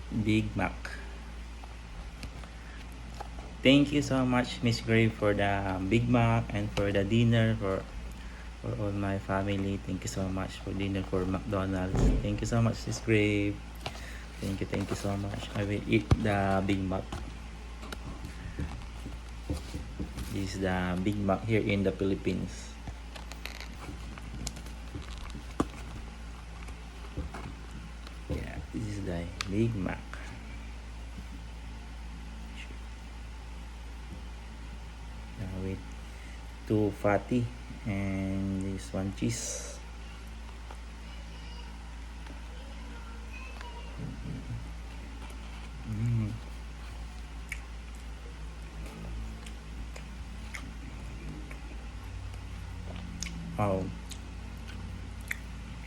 Big Mac. Thank you so much, Miss Gray, for the Big Mac and for the dinner for all my family. Thank you so much for dinner for McDonald's. Thank you so much, Miss Gray. Thank you so much. I will eat the Big Mac. This is the Big Mac here in the Philippines. Yeah, this is the Big Mac. With 2 fatty and this 1 cheese. Wow,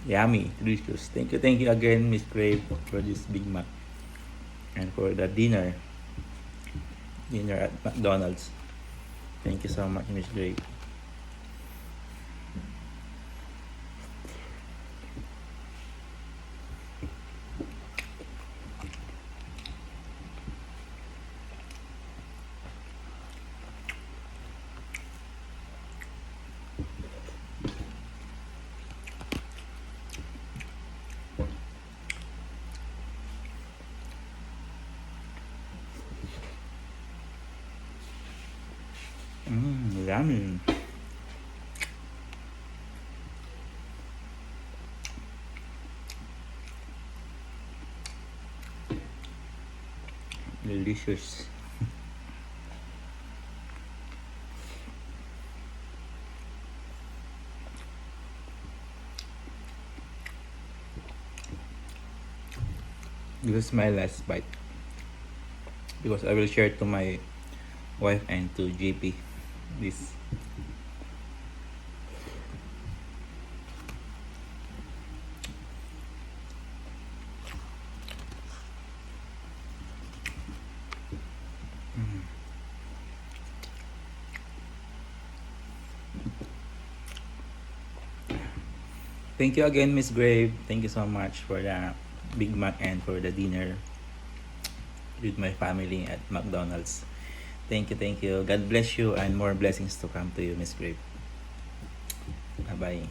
yummy, delicious. Thank you again, Miss Crave, for this Big Mac and for the dinner at McDonald's. Thank you so much, Miss Crave. Yummy. Delicious. This is my last bite because I will share to my wife and to JP this. Thank you again, Miss Grave. Thank you so much for the Big Mac and for the dinner with my family at McDonald's. Thank you. God bless you and more blessings to come to you, Miss Grave. Bye-bye.